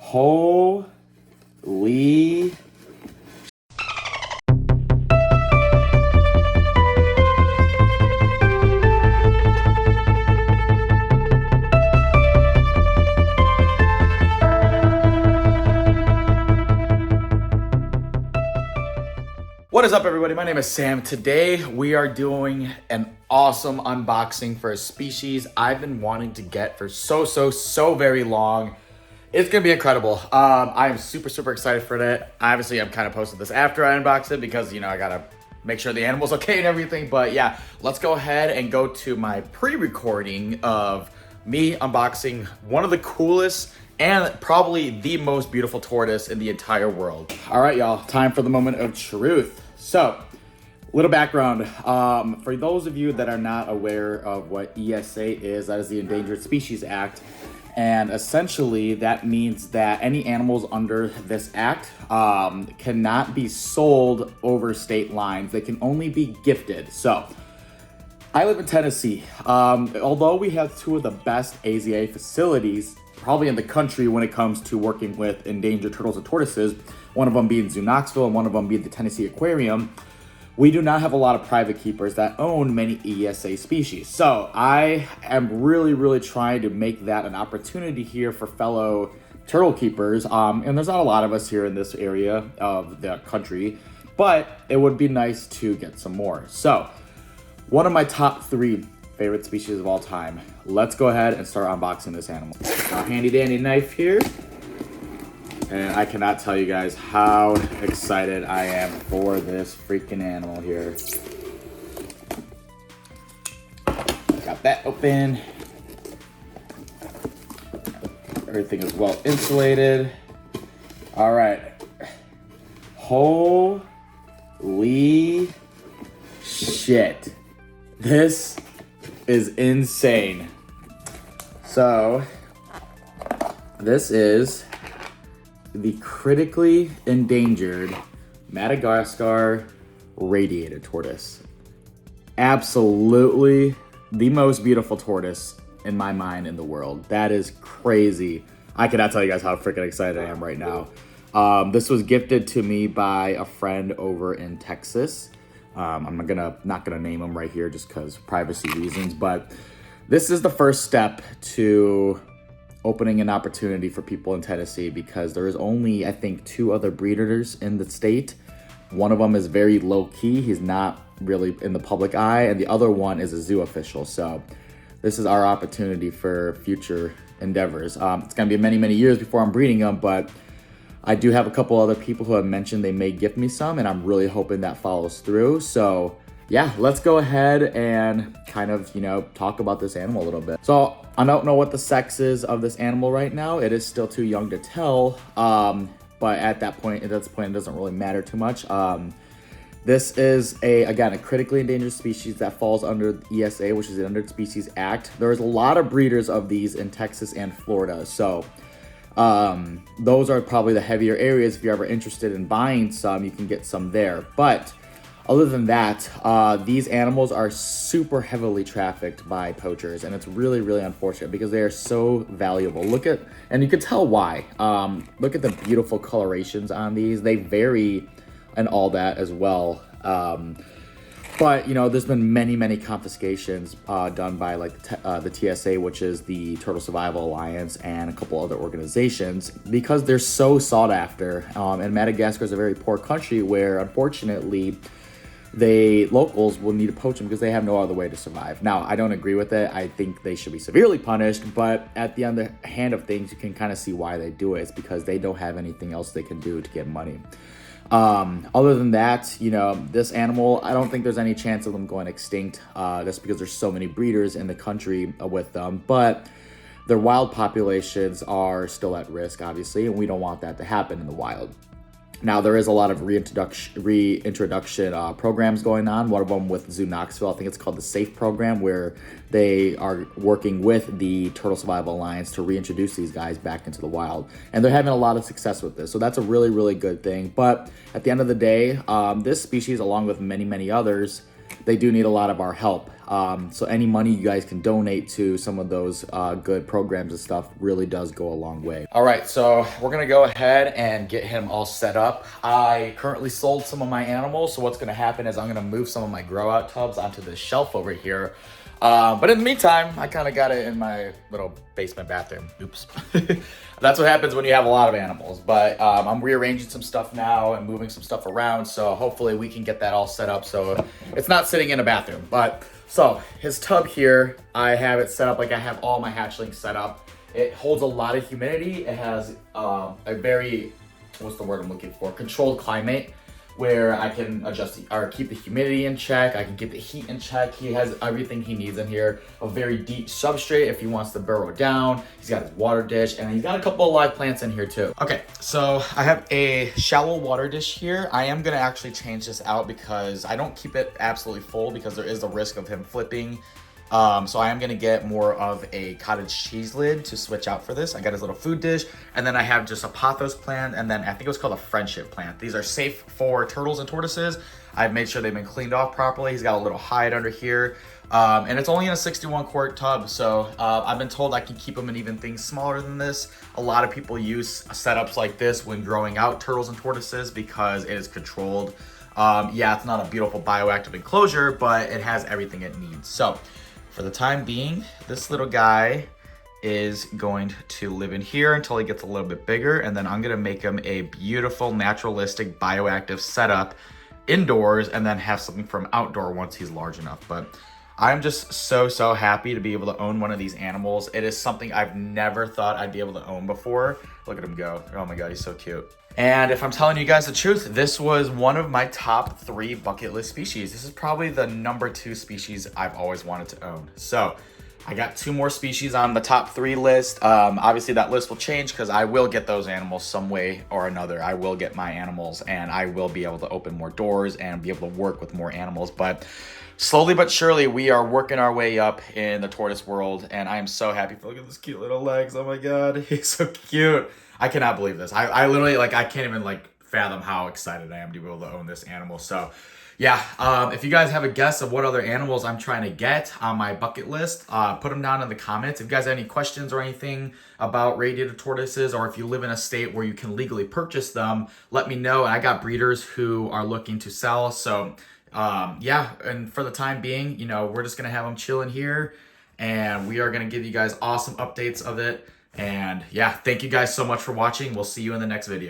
Holy. What is up, everybody? My name is Sam. Today we are doing an awesome unboxing for a species I've been wanting to get for so very long. It's gonna be incredible. I am super excited for it. Obviously, I'm kind of posting this after I unbox it because, you know, I gotta make sure the animal's okay and everything. But yeah, let's go ahead and go to my pre-recording of me unboxing one of the coolest and probably the most beautiful tortoise in the entire world. All right, y'all, time for the moment of truth. So, little background. For those of you that are not aware of what ESA is, that is the Endangered Species Act. And essentially, that means that any animals under this act cannot be sold over state lines. They can only be gifted. So, I live in Tennessee. Although we have two of the best AZA facilities probably in the country when it comes to working with endangered turtles and tortoises, one of them being Zoo Knoxville and one of them being the Tennessee Aquarium, we do not have a lot of private keepers that own many ESA species. So I am really trying to make that an opportunity here for fellow turtle keepers. And there's not a lot of us here in this area of the country, but it would be nice to get some more. So one of my top 3 favorite species of all time. Let's go ahead and start unboxing this animal. Our handy dandy knife here. And I cannot tell you guys how excited I am for this freaking animal here. Got that open. Everything is well insulated. All right. Holy shit. This is insane. So, this is the critically endangered Madagascar radiated tortoise. Absolutely the most beautiful tortoise in my mind in the world. That is crazy. I cannot tell you guys how freaking excited I am right now. This was gifted to me by a friend over in Texas. I'm not gonna name him right here just because privacy reasons, but this is the first step to opening an opportunity for people in Tennessee because there is only, I think, 2 other breeders in the state. One of them is very low key. He's not really in the public eye, and the other one is a zoo official. So this is our opportunity for future endeavors. It's gonna be many years before I'm breeding them, but I do have a couple other people who have mentioned they may gift me some, and I'm really hoping that follows through. So yeah, let's go ahead and kind of, you know, talk about this animal a little bit. So I don't know what the sex is of this animal right now. It is still too young to tell, but at this point, it doesn't really matter too much. This is, again, a critically endangered species that falls under ESA, which is the Endangered Species Act. There's a lot of breeders of these in Texas and Florida, so those are probably the heavier areas. If you're ever interested in buying some, you can get some there. But other than that, these animals are super heavily trafficked by poachers, and it's really unfortunate because they are so valuable. And you can tell why. Look at the beautiful colorations on these. They vary and all that as well. But, you know, there's been many confiscations done by like the TSA, which is the Turtle Survival Alliance, and a couple other organizations because they're so sought after. And Madagascar is a very poor country where, unfortunately, locals will need to poach them because they have no other way to survive. Now, I don't agree with it. I think they should be severely punished, but at the other hand of things, you can kind of see why they do it. It's because they don't have anything else they can do to get money. Other than that, you know, this animal, I don't think there's any chance of them going extinct, just because there's so many breeders in the country with them, but their wild populations are still at risk, obviously, and we don't want that to happen in the wild. Now, there is a lot of reintroduction programs going on. One of them with Zoo Knoxville, I think it's called the SAFE program, where they are working with the Turtle Survival Alliance to reintroduce these guys back into the wild. And they're having a lot of success with this. So that's a really good thing. But at the end of the day, this species, along with many others, they do need a lot of our help. So any money you guys can donate to some of those good programs and stuff really does go a long way. All right, so we're gonna go ahead and get him all set up. I currently sold some of my animals, so what's gonna happen is I'm gonna move some of my grow out tubs onto this shelf over here. But in the meantime, I kind of got it in my little basement bathroom. Oops. That's what happens when you have a lot of animals. But I'm rearranging some stuff now and moving some stuff around. So hopefully we can get that all set up so it's not sitting in a bathroom. But so his tub here, I have it set up like I have all my hatchlings set up. It holds a lot of humidity. It has a very, what's the word I'm looking for? Controlled climate, where I can adjust or keep the humidity in check. I can keep the heat in check. He has everything he needs in here. A very deep substrate if he wants to burrow down. He's got his water dish, and he's got a couple of live plants in here too. Okay, so I have a shallow water dish here. I am gonna actually change this out because I don't keep it absolutely full because there is a risk of him flipping. So I am gonna get more of a cottage cheese lid to switch out for this. I got his little food dish, and then I have just a pothos plant, and then I think it was called a friendship plant. These are safe for turtles and tortoises. I've made sure they've been cleaned off properly. He's got a little hide under here, and it's only in a 61 quart tub. So I've been told I can keep them in even things smaller than this. A lot of people use setups like this when growing out turtles and tortoises because it is controlled. Yeah, it's not a beautiful bioactive enclosure, but it has everything it needs. So for the time being, this little guy is going to live in here until he gets a little bit bigger, and then I'm gonna make him a beautiful, naturalistic, bioactive setup indoors, and then have something from outdoor once he's large enough. But I'm just so happy to be able to own one of these animals. It is something I've never thought I'd be able to own before. Look at him go. Oh my God, he's so cute. And if I'm telling you guys the truth, this was one of my top 3 bucket list species. This is probably the #2 species I've always wanted to own. So I got 2 more species on the top 3 list. Obviously that list will change because I will get those animals some way or another. I will get my animals, and I will be able to open more doors and be able to work with more animals. But slowly but surely, we are working our way up in the tortoise world, and I am so happy. Look at those cute little legs. Oh my God, he's so cute. I cannot believe this. I literally, like, I can't even, like, fathom how excited I am to be able to own this animal. So yeah, if you guys have a guess of what other animals I'm trying to get on my bucket list, put them down in the comments. If you guys have any questions or anything about radiated tortoises, or if you live in a state where you can legally purchase them, let me know. I got breeders who are looking to sell. So yeah, and for the time being, you know, we're just gonna have them chilling here, and we are gonna give you guys awesome updates of it. And yeah, thank you guys so much for watching. We'll see you in the next video.